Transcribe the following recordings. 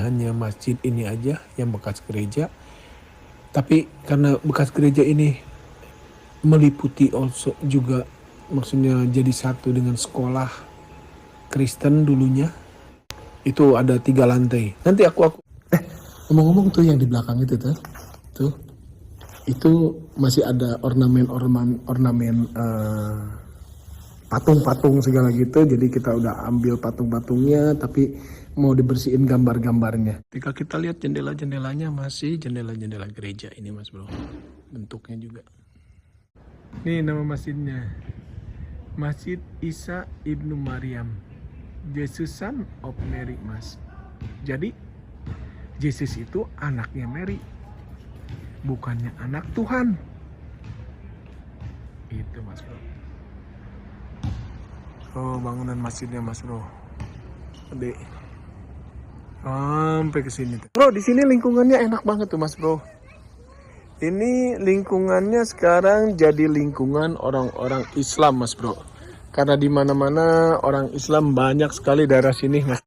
hanya masjid ini aja yang bekas gereja. Tapi karena bekas gereja ini meliputi also juga, maksudnya jadi satu dengan sekolah Kristen dulunya. Itu ada 3 lantai. Nanti aku ngomong-ngomong tuh yang di belakang itu tuh itu masih ada ornamen patung-patung segala gitu. Jadi kita udah ambil patung-patungnya, tapi mau dibersihin gambar-gambarnya. Ketika kita lihat jendela-jendelanya masih jendela-jendela gereja ini, Mas Bro. Bentuknya juga. Nih nama masjidnya. Masjid Isa Ibnu Maryam, Jesus Son of Mary, Mas. Jadi Yesus itu anaknya Mary, bukannya anak Tuhan. Itu, Mas Bro. Oh, bangunan masjidnya, Mas Bro. Gede. Sampai ke sini. Bro, di sini lingkungannya enak banget tuh, Mas Bro. Ini lingkungannya sekarang jadi lingkungan orang-orang Islam, Mas Bro. Karena di mana-mana orang Islam banyak sekali daerah sini, Mas.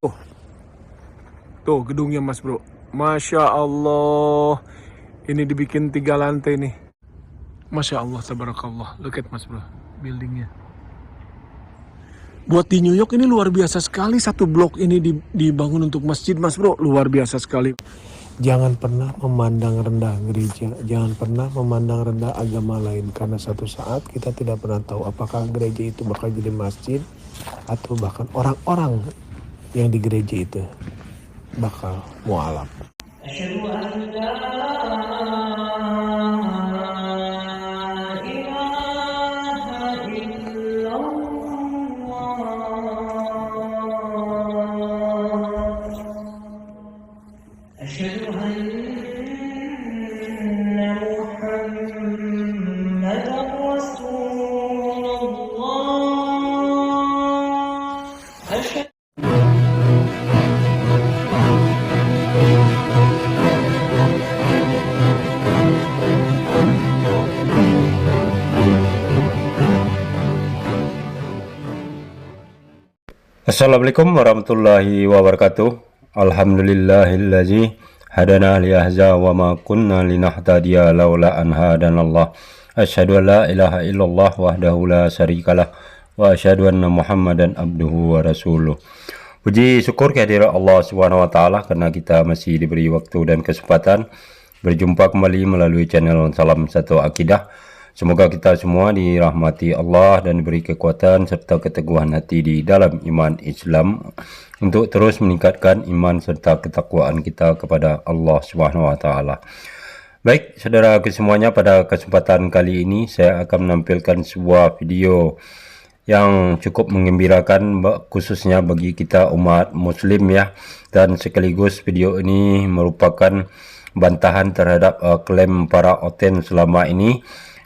Tuh gedungnya, Mas Bro. Masya Allah. Ini dibikin 3 lantai nih. Masya Allah, tabarakallah. Look at, Mas Bro, buildingnya. Buat di New York ini luar biasa sekali. Satu blok ini dibangun untuk masjid, Mas Bro. Luar biasa sekali. Jangan pernah memandang rendah gereja. Jangan pernah memandang rendah agama lain. Karena satu saat kita tidak pernah tahu apakah gereja itu bakal jadi masjid, atau bahkan orang-orang yang di gereja itu bakal mualaf. Assalamualaikum warahmatullahi wabarakatuh. Alhamdulillahillazi hadana liyahza wa ma kunna linahtadiya laula an hadanallah. Asyhadu an la ilaha illallah wahdahu la syarikalah wa asyhadu anna Muhammadan abduhu wa rasuluh. Puji syukur kehadirat Allah Subhanahu wa taala karena kita masih diberi waktu dan kesempatan berjumpa kembali melalui channel Salam Satu Akidah. Semoga kita semua dirahmati Allah dan diberi kekuatan serta keteguhan hati di dalam iman Islam untuk terus meningkatkan iman serta ketakwaan kita kepada Allah Subhanahu wa taala. Baik, saudara semuanya, pada kesempatan kali ini saya akan menampilkan sebuah video yang cukup menggembirakan khususnya bagi kita umat muslim ya, dan sekaligus video ini merupakan bantahan terhadap klaim para oten selama ini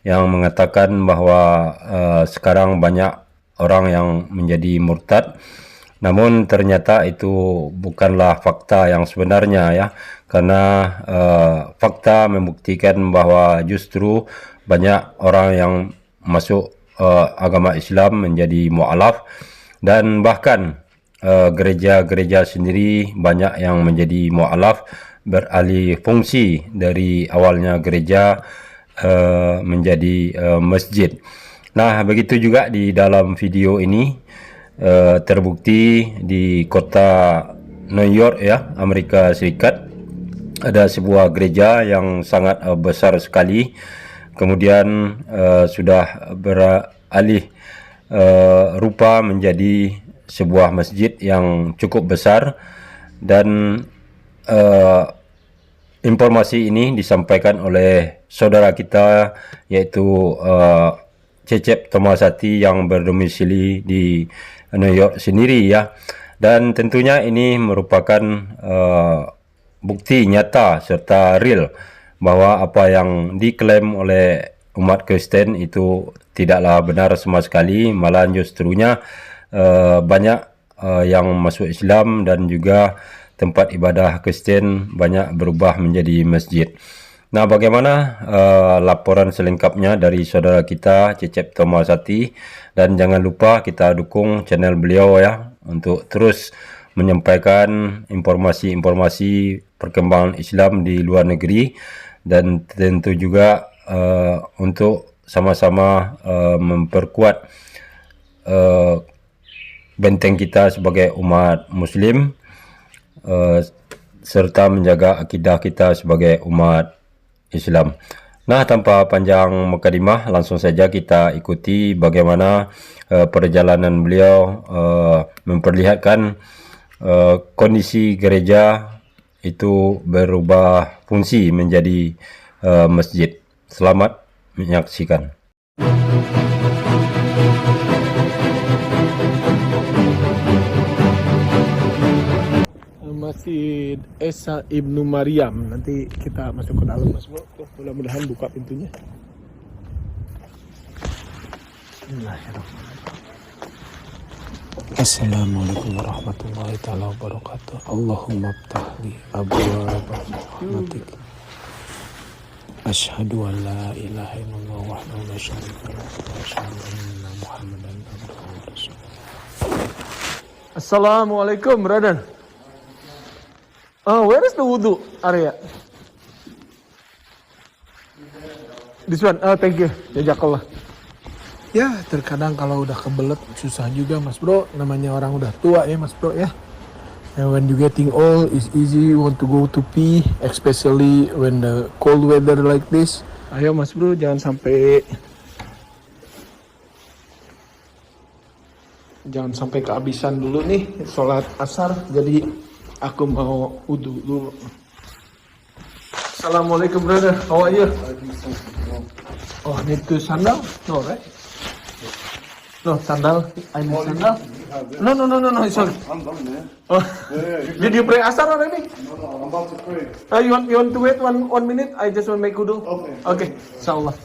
yang mengatakan bahwa sekarang banyak orang yang menjadi murtad. Namun ternyata itu bukanlah fakta yang sebenarnya ya, karena fakta membuktikan bahwa justru banyak orang yang masuk agama Islam menjadi mu'alaf, dan bahkan gereja-gereja sendiri banyak yang menjadi mu'alaf, beralih fungsi dari awalnya gereja menjadi masjid. Nah, begitu juga di dalam video ini terbukti di kota New York ya, Amerika Serikat, ada sebuah gereja yang sangat besar sekali, kemudian sudah beralih rupa menjadi sebuah masjid yang cukup besar. Dan informasi ini disampaikan oleh saudara kita, yaitu Cecep Tomasati yang berdomisili di New York sendiri ya. Dan tentunya ini merupakan bukti nyata serta real bahwa apa yang diklaim oleh umat Kristen itu tidaklah benar sama sekali. Malah justrunya banyak yang masuk Islam dan juga tempat ibadah Kristen banyak berubah menjadi masjid. Nah, bagaimana laporan selengkapnya dari saudara kita Cecep Tomasati, dan jangan lupa kita dukung channel beliau ya untuk terus menyampaikan informasi-informasi perkembangan Islam di luar negeri, dan tentu juga untuk sama-sama memperkuat benteng kita sebagai umat Muslim, serta menjaga akidah kita sebagai umat Islam. Nah, tanpa panjang mukadimah, langsung saja kita ikuti bagaimana perjalanan beliau memperlihatkan kondisi gereja itu berubah fungsi menjadi masjid. Selamat menyaksikan. Masjid Esa Ibnu Maryam. Nanti kita masuk ke dalam, Mas Bro. Tuh, mudah-mudahan buka pintunya. Assalamualaikum warahmatullahi taala wabarakatuh. Allahumma ftahli abwaab rahmatik. Asyhadu an la ilaha illallah wahdahu la syarika lahu wa asyhadu anna Muhammadan abduhu wa rasuluh. Assalamualaikum, brother. Oh, where is the wudu area? This one. Oh, thank you. Jazakallah. Ya, terkadang kalau udah kebelet susah juga, Mas Bro. Namanya orang udah tua ya, Mas Bro ya. And when you getting old, it's easy you want to go to pee, especially when the cold weather like this. Ayo, Mas Bro, jangan sampai kehabisan dulu nih sholat asar. Jadi aku mau wudu dulu. Assalamualaikum, brother. How are you? Oh, need to sandal? No, right? No, sandal. I need sandal. No. It's okay. I'm done, man. Oh. Did you pray asar already? No, I'm about to pray. You want to wait one minute? I just want to make wudu. Okay. Insyaallah.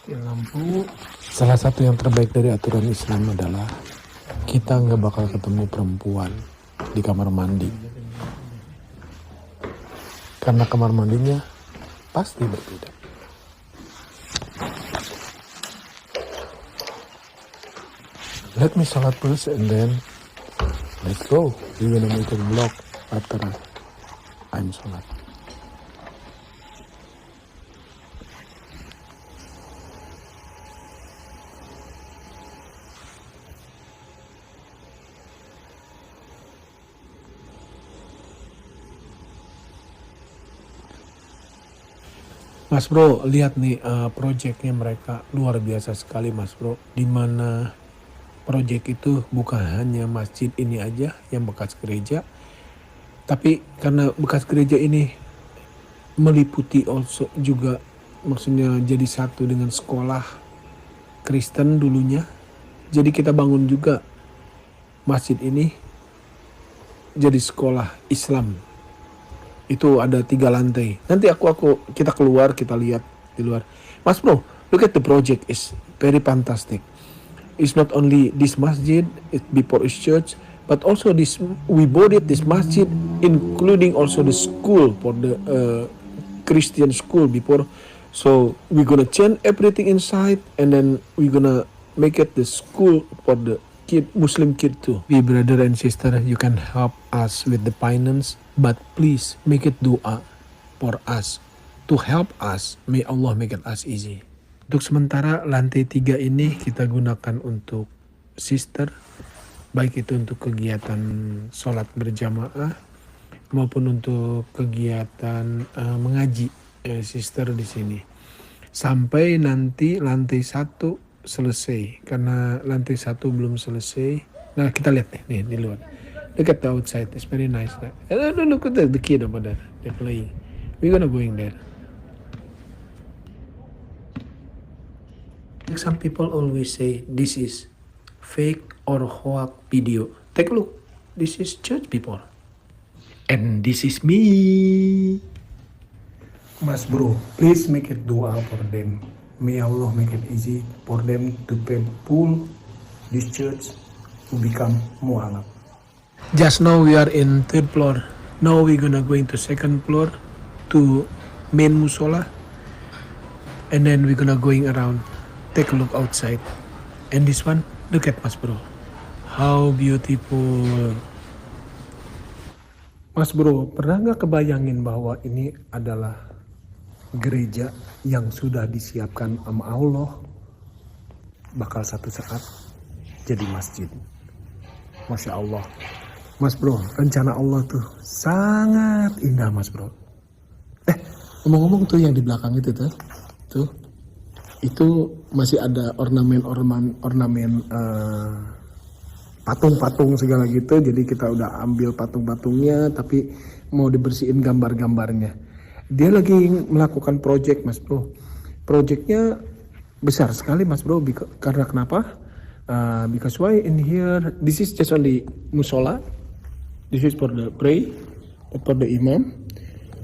Lampu. Salah satu yang terbaik dari aturan Islam adalah kita nggak bakal ketemu perempuan di kamar mandi, karena kamar mandinya pasti berbeda. Let me salat first and then let's go. We're gonna make a vlog after I'm salat. Mas Bro, lihat nih proyeknya mereka luar biasa sekali, Mas Bro. Dimana proyek itu bukan hanya masjid ini aja yang bekas gereja, tapi karena bekas gereja ini meliputi also juga, maksudnya jadi satu dengan sekolah Kristen dulunya. Jadi kita bangun juga masjid ini jadi sekolah Islam. Itu ada 3 lantai. Nanti kita keluar, kita lihat di luar. Mas Bro, look at the project, is very fantastic. It's not only this masjid, it before its church, but also we bought this masjid, including also the school for the Christian school before. So we're gonna change everything inside, and then we're gonna make it the school for the Muslim kid too. We brother and sister, you can help us with the finance, but please make it doa for us to help us. May Allah make it as easy. Untuk sementara lantai 3 ini kita gunakan untuk sister, baik itu untuk kegiatan sholat berjamaah maupun untuk kegiatan mengaji sister di sini. Sampai nanti lantai 1 selesai, karena lantai 1 belum selesai. Nah, kita lihat nih di luar. Look at the outside, it's very nice. Look at the kid over there, they're playing. We're gonna going there. Some people always say this is fake or hoax video. Take a look, this is church people, and this is me. Mas Bro, please make it doa for them. May Allah make it easy for them to pull this church to become mu'alaf. Just now we are in 3rd floor. Now we're gonna go into 2nd floor to main musola, and then we're gonna going around, take a look outside. And this one, look at Mas Bro, how beautiful. Mas Bro, pernah nggak kebayangin bahwa ini adalah gereja yang sudah disiapkan sama Allah, bakal satu saat jadi masjid. Masya Allah. Mas Bro, rencana Allah tuh sangat indah Mas Bro. Ngomong-ngomong tuh yang di belakang itu tuh itu masih ada ornamen patung-patung segala gitu. Jadi kita udah ambil patung-patungnya, tapi mau dibersihin gambar-gambarnya. Dia lagi melakukan project Mas Bro. Projectnya besar sekali Mas Bro. Karena kenapa? Because why in here? This is just only musola. This is for the pray, for the imam.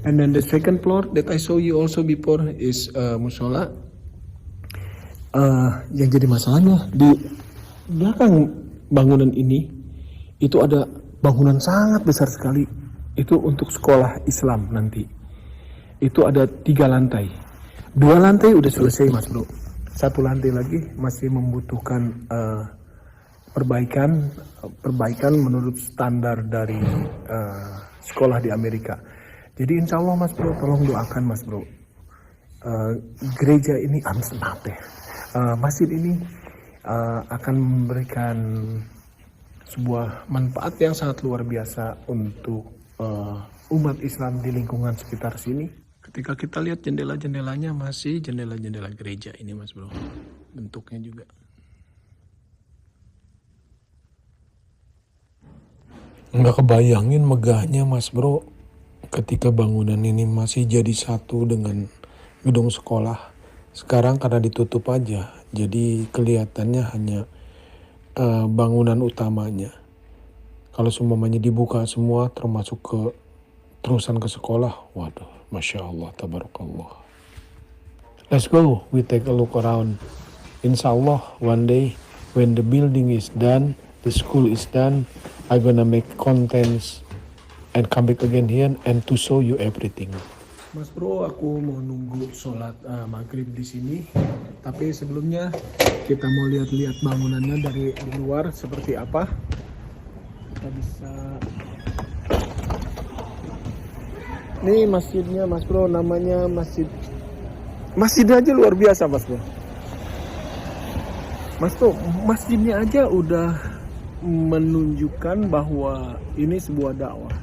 And then the second floor that I saw you also before is musola. Yang jadi masalahnya di belakang bangunan ini itu ada bangunan sangat besar sekali. Itu untuk sekolah Islam nanti. Itu ada 3 lantai. 2 lantai udah selesai Mas Bro. 1 lantai lagi masih membutuhkan perbaikan menurut standar dari sekolah di Amerika. Jadi insya Allah Mas Bro, tolong doakan Mas Bro. Gereja ini masjid ini akan memberikan sebuah manfaat yang sangat luar biasa untuk umat Islam di lingkungan sekitar sini. Ketika kita lihat jendela-jendelanya masih jendela-jendela gereja ini Mas Bro. Bentuknya juga. Nggak kebayangin megahnya Mas Bro. Ketika bangunan ini masih jadi satu dengan gedung sekolah. Sekarang karena ditutup aja, jadi kelihatannya hanya bangunan utamanya. Kalau semuanya dibuka semua termasuk ke terusan ke sekolah, waduh, Masya Allah, Tabarakallah. Let's go, we take a look around. Insya Allah, one day when the building is done, the school is done, I'm gonna make contents and come back again here and to show you everything. Mas Bro, aku mau nunggu sholat maghrib di sini. Tapi sebelumnya kita mau lihat-lihat bangunannya dari luar seperti apa. Kita bisa. Nih masjidnya Mas Bro, namanya masjidnya aja luar biasa Mas Bro. Mas Bro, masjidnya aja udah menunjukkan bahwa ini sebuah dakwah.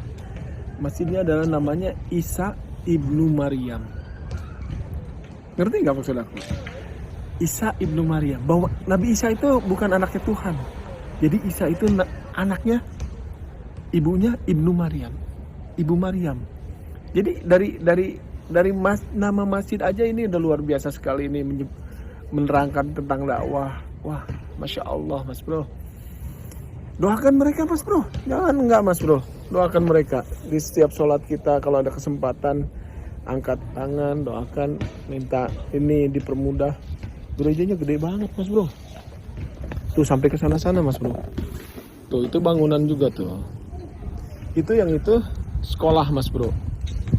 Masjidnya adalah namanya Isa Ibnu Maryam. Ngerti nggak maksud aku? Isa Ibnu Maryam. Bahwa Nabi Isa itu bukan anaknya Tuhan. Jadi Isa itu anaknya, ibunya Ibnu Maryam. Ibu Maryam. Jadi dari nama masjid aja ini udah luar biasa sekali, ini menerangkan tentang dakwah. Wah, Masya Allah Mas Bro. Doakan mereka Mas Bro. Jangan enggak Mas Bro. Doakan mereka. Di setiap sholat kita kalau ada kesempatan, angkat tangan, doakan, minta ini dipermudah. Gerejanya gede banget Mas Bro. Tuh sampai ke sana-sana Mas Bro. Tuh itu bangunan juga tuh. Itu yang itu sekolah Mas Bro.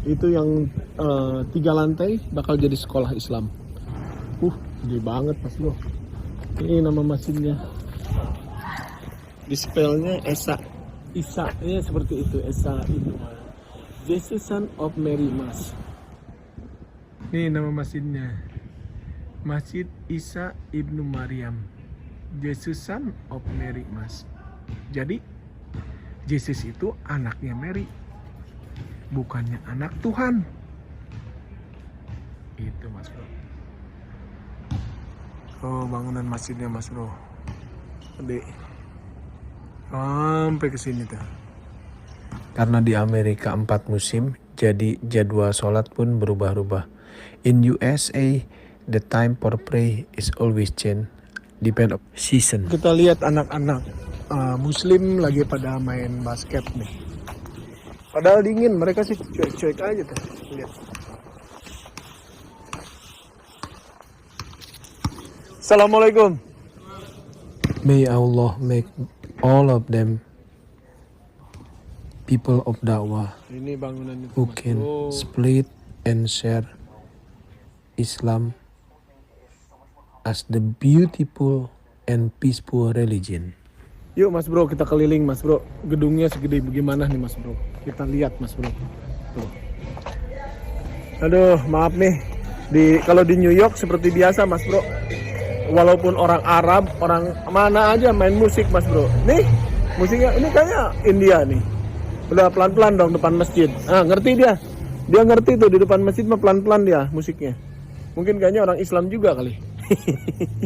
Itu yang 3 lantai bakal jadi sekolah Islam. Gede banget Mas Bro. Ini nama masjidnya. Di spellnya Isa, ini seperti itu, Isa Ibnu Maryam. Jesus Son of Mary Mas. Ini nama masjidnya, Masjid Isa Ibnu Maryam, Jesus Son of Mary Mas. Jadi Jesus itu anaknya Mary, bukannya anak Tuhan. Itu Mas Bro. Oh, bangunan masjidnya Mas Bro, gede. Sampai ke sini tuh. Karena di Amerika 4 musim, jadi jadwal sholat pun berubah-ubah. In USA, the time for pray is always change, depend of season. Kita lihat anak-anak Muslim lagi pada main basket nih. Padahal dingin, mereka sih cuek-cuek aja tuh. Lihat. Assalamualaikum. May Allah make all of them people of dakwah ini bangunan itu who can split and share Islam as the beautiful and peaceful religion. Yuk Mas Bro, kita keliling Mas Bro. Gedungnya segede bagaimana nih Mas Bro? Kita lihat Mas Bro. Tuh. Aduh, maaf nih. Kalau di New York seperti biasa Mas Bro. Walaupun orang Arab, orang mana aja main musik Mas Bro. Nih, musiknya ini kayaknya India nih. Udah pelan-pelan dong depan masjid. Ah, ngerti dia. Dia ngerti tuh di depan masjid mah pelan-pelan dia musiknya. Mungkin kayaknya orang Islam juga kali.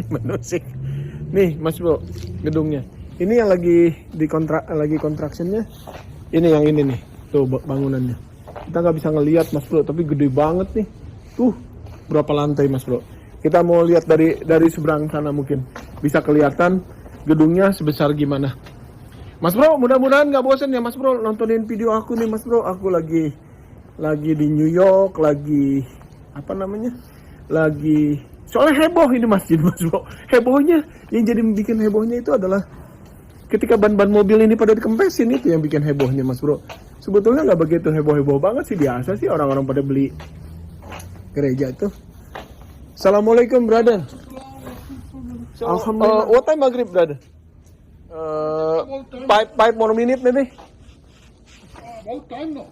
Musik. Nih Mas Bro, gedungnya. Ini yang lagi kontraksinya. Ini yang ini nih. Tuh bangunannya. Kita nggak bisa ngelihat Mas Bro, tapi gede banget nih. Tuh, berapa lantai Mas Bro? Kita mau lihat dari seberang sana mungkin bisa kelihatan gedungnya sebesar gimana. Mas Bro, mudah-mudahan nggak bosan ya Mas Bro nontonin video aku nih Mas Bro. Aku lagi di New York, lagi apa namanya? Lagi soalnya heboh ini masjid Mas Bro. Hebohnya yang jadi bikin hebohnya itu adalah ketika ban-ban mobil ini pada dikempesin, itu yang bikin hebohnya Mas Bro. Sebetulnya nggak begitu heboh-heboh banget sih, biasa sih orang-orang pada beli gereja itu. Assalamualaikum brother. Alhamdulillah. What time maghrib brother? 5 more minutes maybe. About time now.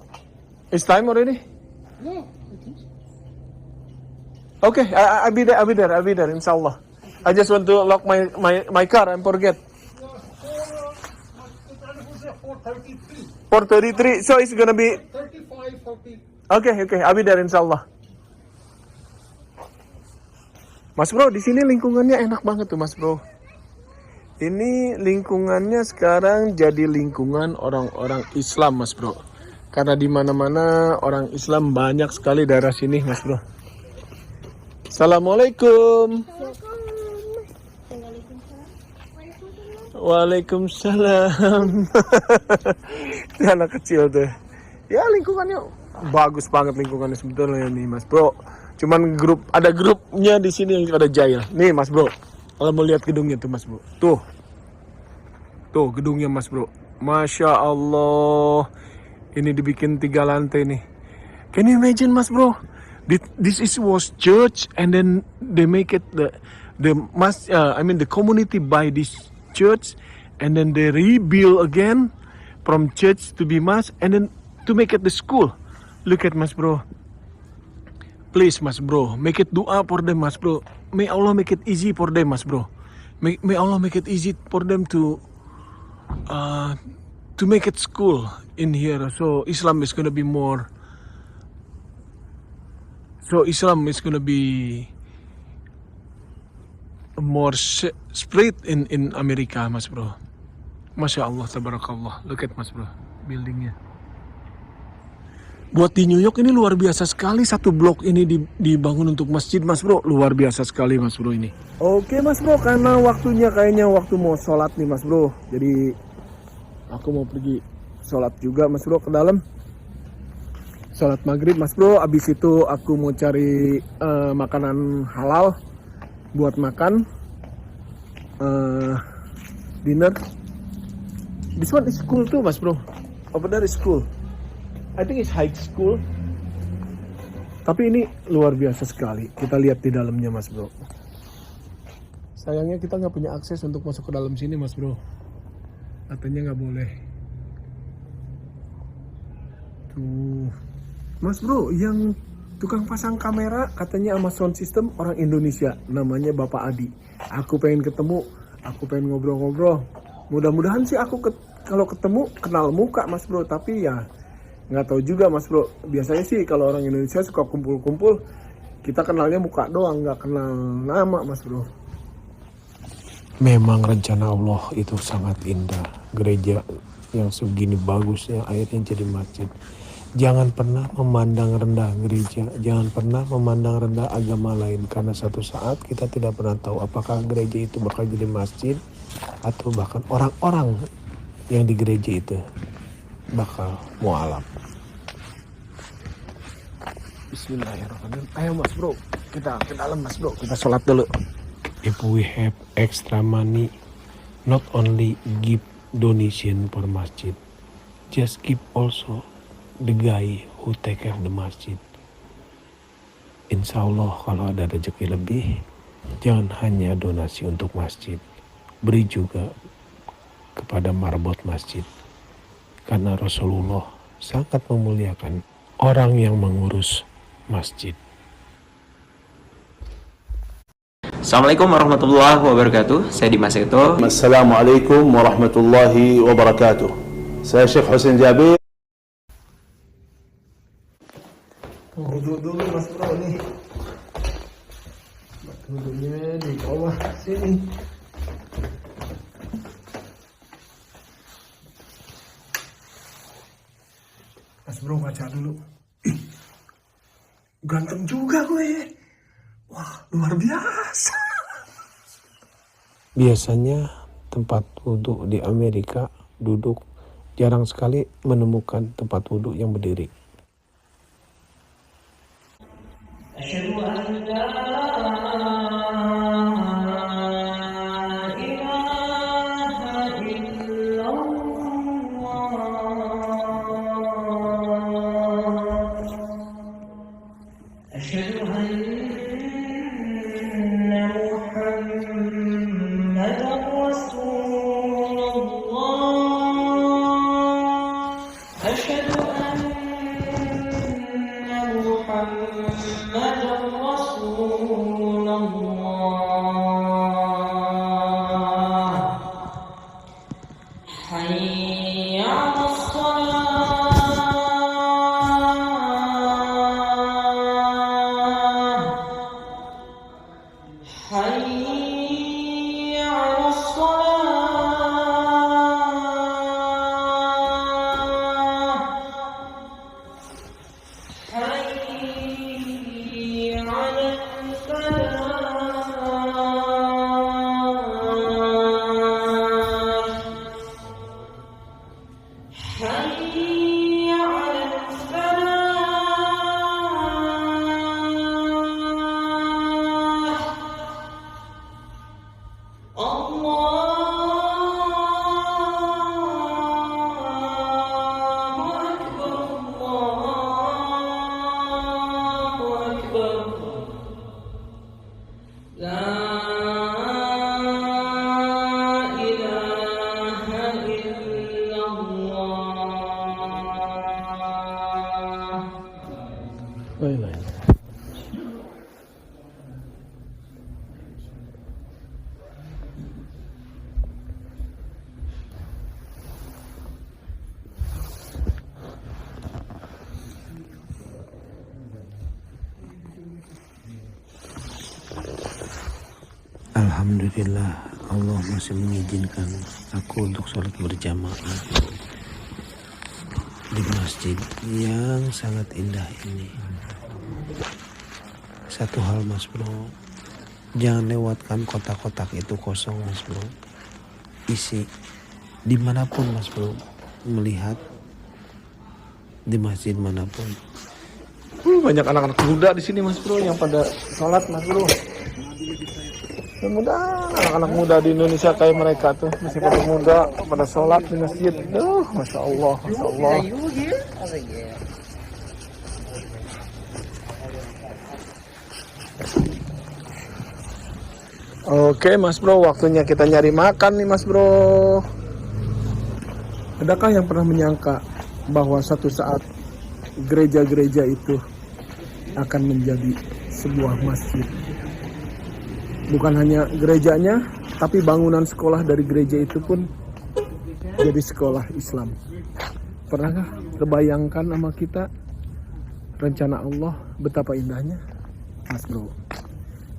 It's time already? Yeah, I think so. Okay, I'll be there, inshallah. I just want to lock my car and forget. 4:33, so it's gonna be 35, 40. Okay, I'll be there inshallah. Mas Bro, di sini lingkungannya enak banget tuh Mas Bro. Ini lingkungannya sekarang jadi lingkungan orang-orang Islam Mas Bro. Karena di mana-mana orang Islam banyak sekali daerah sini Mas Bro. Assalamualaikum. Waalaikumsalam. Ini anak kecil tuh. Ya lingkungannya bagus banget lingkungannya sebetulnya nih Mas Bro. Cuman ada grupnya di sini yang pada jahil. Nih Mas Bro. Kalau mau lihat gedungnya tuh Mas Bro. Tuh gedungnya Mas Bro. Masya Allah. Ini dibikin 3 lantai nih. Can you imagine Mas Bro? This was church and then they make it the community buy this church and then they rebuild again from church to be mosque and then to make it the school. Look at Mas Bro. Please Mas Bro, make it doa for them Mas Bro. May Allah make it easy for them Mas Bro. May Allah make it easy for them to make it school in here. So Islam is gonna be more. So Islam is gonna be more spread in Amerika Mas Bro. Masya Allah, tabarakallah. Look at Mas Bro, buildingnya. Buat di New York ini luar biasa sekali, satu blok ini dibangun untuk masjid Mas Bro. Luar biasa sekali Mas Bro ini. Oke Mas Bro, karena waktunya kayaknya waktu mau sholat nih Mas Bro. Jadi aku mau pergi sholat juga Mas Bro ke dalam. Sholat maghrib Mas Bro. Abis itu aku mau cari makanan halal buat makan. Dinner. This one is cool too Mas Bro. Over there is cool. I think it's high school. Tapi ini luar biasa sekali. Kita lihat di dalamnya Mas Bro. Sayangnya kita nggak punya akses untuk masuk ke dalam sini Mas Bro. Katanya nggak boleh. Tuh. Mas Bro, yang tukang pasang kamera katanya sama sound system orang Indonesia. Namanya Bapak Adi. Aku pengen ketemu. Aku pengen ngobrol-ngobrol. Mudah-mudahan sih aku kalau ketemu kenal muka Mas Bro. Tapi ya nggak tahu juga Mas Bro. Biasanya sih kalau orang Indonesia suka kumpul-kumpul, kita kenalnya muka doang, nggak kenal nama Mas Bro. Memang rencana Allah itu sangat indah. Gereja yang segini bagusnya akhirnya jadi masjid. Jangan pernah memandang rendah gereja, jangan pernah memandang rendah agama lain, karena satu saat kita tidak pernah tahu apakah gereja itu bakal jadi masjid atau bahkan orang-orang yang di gereja itu bakal mualaf. Bismillahirrahmanirrahim. Ayo Mas Bro, kita ke dalam Mas Bro, kita sholat dulu. If we have extra money, not only give donation for masjid, just give also the guy who take care of the masjid. Insya Allah kalau ada rezeki lebih, jangan hanya donasi untuk masjid, beri juga kepada marbot masjid. Karena Rasulullah sangat memuliakan orang yang mengurus masjid. Assalamualaikum warahmatullahi wabarakatuh. Saya Dimas Seto. Assalamualaikum warahmatullahi wabarakatuh. Saya Syekh Husain Jabir. Wudhu dulu Mas Bro nih. Wudhunya di bawah sini. Mas Bro baca dulu. Ih, ganteng juga gue. Wah, luar biasa. Biasanya tempat wudhu di Amerika duduk, jarang sekali menemukan tempat wudhu yang berdiri. Alhamdulillah, Allah masih mengizinkan aku untuk sholat berjamaah di masjid yang sangat indah ini. Satu hal Mas Bro, jangan lewatkan kotak-kotak itu kosong Mas Bro. Isi dimanapun Mas Bro, melihat di masjid manapun. Banyak anak-anak muda di sini Mas Bro yang pada sholat Mas Bro. Muda, anak-anak muda di Indonesia kayak mereka tuh masih pada muda, pada sholat di masjid. Masya Allah, Masya Allah. Oke Mas Bro, waktunya kita nyari makan nih Mas Bro. Adakah yang pernah menyangka bahwa satu saat gereja-gereja itu akan menjadi sebuah masjid? Bukan hanya gerejanya, tapi bangunan sekolah dari gereja itu pun jadi sekolah Islam. Pernahkah terbayangkan sama kita rencana Allah betapa indahnya? Mas Bro,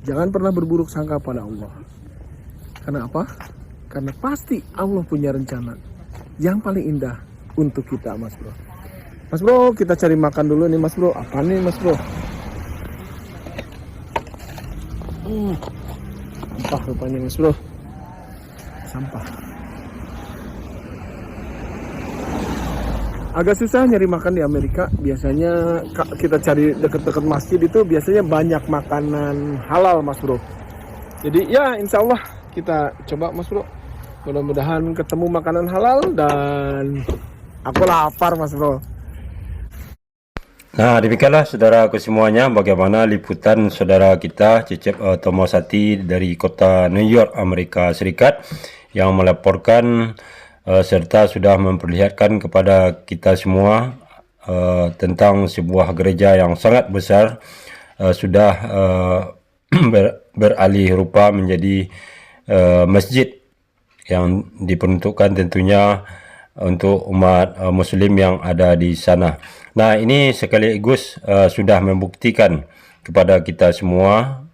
jangan pernah berburuk sangka pada Allah. Karena apa? Karena pasti Allah punya rencana yang paling indah untuk kita Mas Bro. Mas Bro, kita cari makan dulu nih Mas Bro. Apa nih Mas Bro? Sampah rupanya Mas Bro. Sampah. Agak susah nyari makan di Amerika. Biasanya kita cari deket-deket masjid itu biasanya banyak makanan halal Mas Bro. Jadi ya insya Allah kita coba Mas Bro. Mudah-mudahan ketemu makanan halal dan aku lapar Mas Bro. Nah, demikianlah saudaraku semuanya bagaimana liputan saudara kita Cecep Tomosati dari kota New York, Amerika Serikat yang melaporkan serta sudah memperlihatkan kepada kita semua tentang sebuah gereja yang sangat besar sudah beralih rupa menjadi masjid yang diperuntukkan tentunya untuk umat muslim yang ada di sana. Nah, ini sekaligus sudah membuktikan kepada kita semua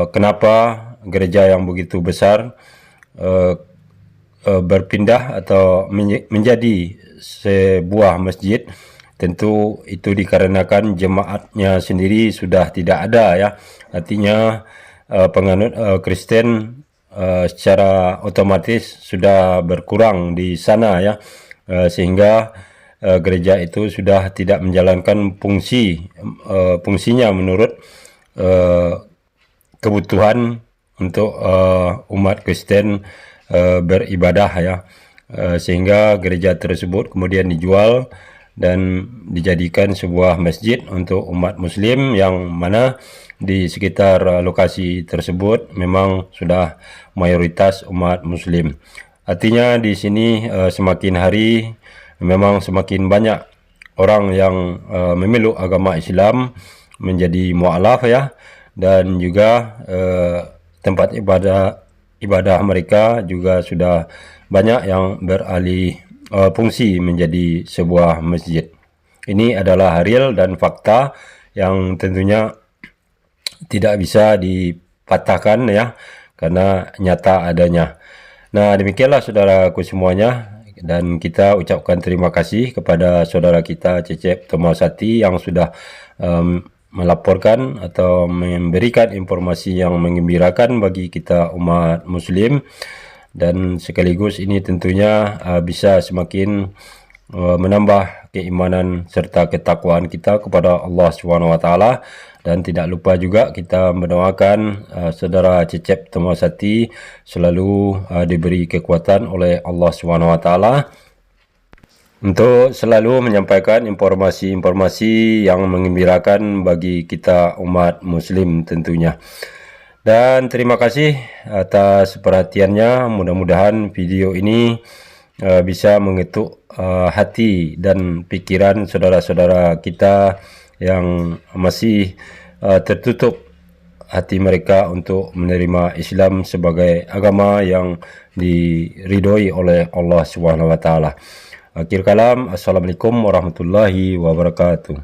kenapa gereja yang begitu besar berpindah atau menjadi sebuah masjid. Tentu itu dikarenakan jemaatnya sendiri sudah tidak ada ya. Artinya penganut Kristen secara otomatis sudah berkurang di sana ya, sehingga gereja itu sudah tidak menjalankan fungsinya menurut kebutuhan untuk umat Kristen beribadah ya, sehingga gereja tersebut kemudian dijual dan dijadikan sebuah masjid untuk umat muslim yang mana di sekitar lokasi tersebut memang sudah mayoritas umat muslim. Artinya di sini semakin hari memang semakin banyak orang yang memeluk agama Islam menjadi mualaf ya, dan juga tempat ibadah mereka juga sudah banyak yang beralih fungsi menjadi sebuah masjid. Ini adalah real dan fakta yang tentunya tidak bisa dipatahkan ya, karena nyata adanya. Nah, demikianlah saudaraku semuanya, dan kita ucapkan terima kasih kepada saudara kita Cecep Tomosati yang sudah melaporkan atau memberikan informasi yang menggembirakan bagi kita umat muslim, dan sekaligus ini tentunya bisa semakin menambah keimanan serta ketakwaan kita kepada Allah SWT. Dan tidak lupa juga kita mendoakan saudara Cecep Tomosati selalu diberi kekuatan oleh Allah SWT untuk selalu menyampaikan informasi-informasi yang menggembirakan bagi kita umat muslim tentunya. Dan terima kasih atas perhatiannya. Mudah-mudahan video ini bisa mengetuk hati dan pikiran saudara-saudara kita yang masih tertutup hati mereka untuk menerima Islam sebagai agama yang diridhoi oleh Allah SWT. Akhir kalam, assalamualaikum warahmatullahi wabarakatuh.